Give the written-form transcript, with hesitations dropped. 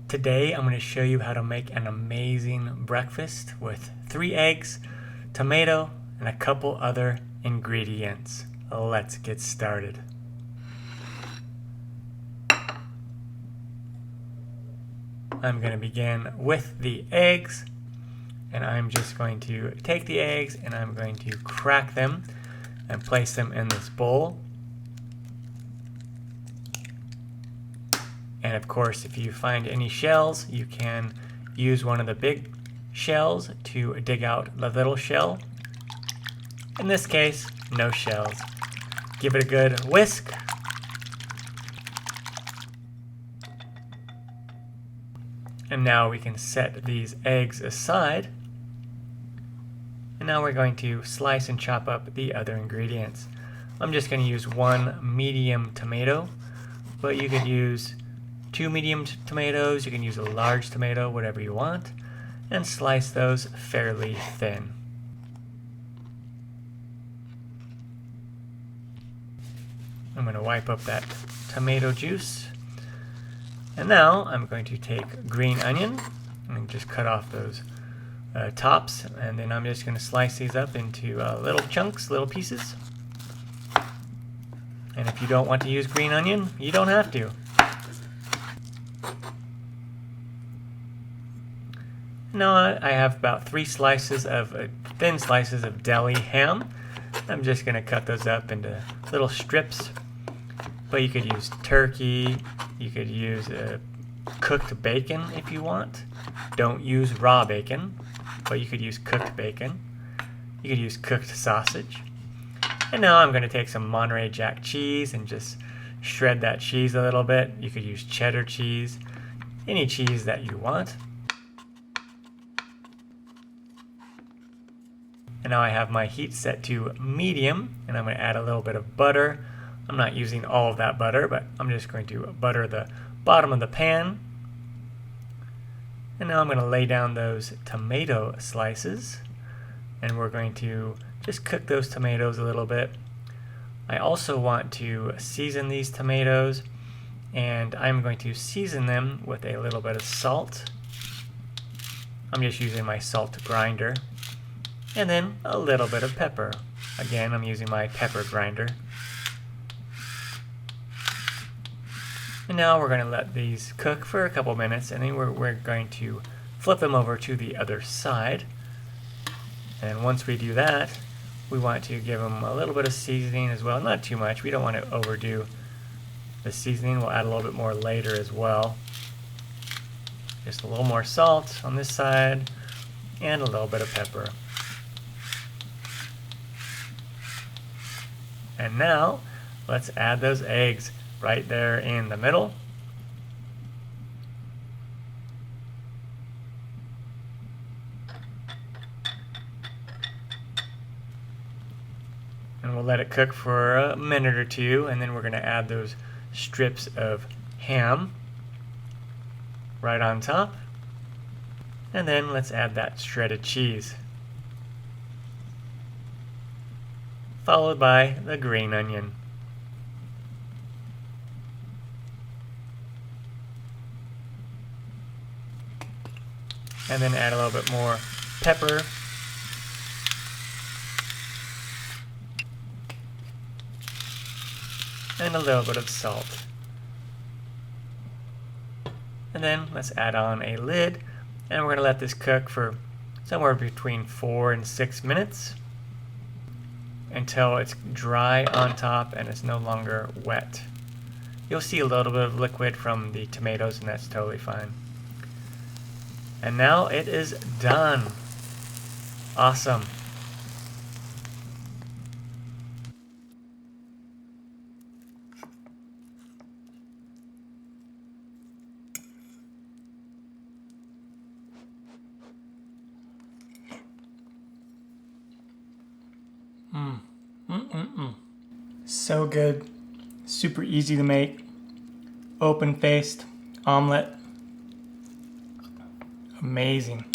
Today I'm going to show you how to make an amazing breakfast with 3 eggs, tomato, and a couple other ingredients. Let's get started. I'm going to begin with the eggs, and I'm just going to take the eggs and I'm going to crack them and place them in this bowl. And of course, if you find any shells, you can use one of the big shells to dig out the little shell. In this case, no shells. Give it a good whisk. And now we can set these eggs aside. And now we're going to slice and chop up the other ingredients. I'm just going to use 1 medium tomato, but you could use 2 medium tomatoes, you can use a large tomato, whatever you want, and slice those fairly thin. I'm going to wipe up that tomato juice. And now I'm going to take green onion and just cut off those tops, and then I'm just going to slice these up into little chunks, little pieces. And if you don't want to use green onion, you don't have to. Now I have about 3 slices of thin slices of deli ham. I'm just going to cut those up into little strips. But you could use turkey, you could use cooked bacon if you want. Don't use raw bacon, but you could use cooked bacon. You could use cooked sausage. And now I'm going to take some Monterey Jack cheese and just shred that cheese a little bit. You could use cheddar cheese, any cheese that you want. And now I have my heat set to medium, and I'm going to add a little bit of butter. I'm not using all of that butter, but I'm just going to butter the bottom of the pan. And now I'm going to lay down those tomato slices, and we're going to just cook those tomatoes a little bit. I also want to season these tomatoes, and I'm going to season them with a little bit of salt. I'm just using my salt grinder. And then a little bit of pepper. Again, I'm using my pepper grinder. And now we're going to let these cook for a couple minutes, and then we're going to flip them over to the other side. And once we do that, we want to give them a little bit of seasoning as well. Not too much. We don't want to overdo the seasoning. We'll add a little bit more later as well. Just a little more salt on this side, and a little bit of pepper. And now, let's add those eggs right there in the middle. And we'll let it cook for a minute or two, and then we're going to add those strips of ham right on top. And then let's add that shredded cheese, followed by the green onion. And then add a little bit more pepper. And a little bit of salt. And then let's add on a lid, and we're going to let this cook for somewhere between 4 and 6 minutes. Until it's dry on top and it's no longer wet. You'll see a little bit of liquid from the tomatoes, and that's totally fine. And now it is done. Awesome. So good, super easy to make, open-faced omelet, amazing.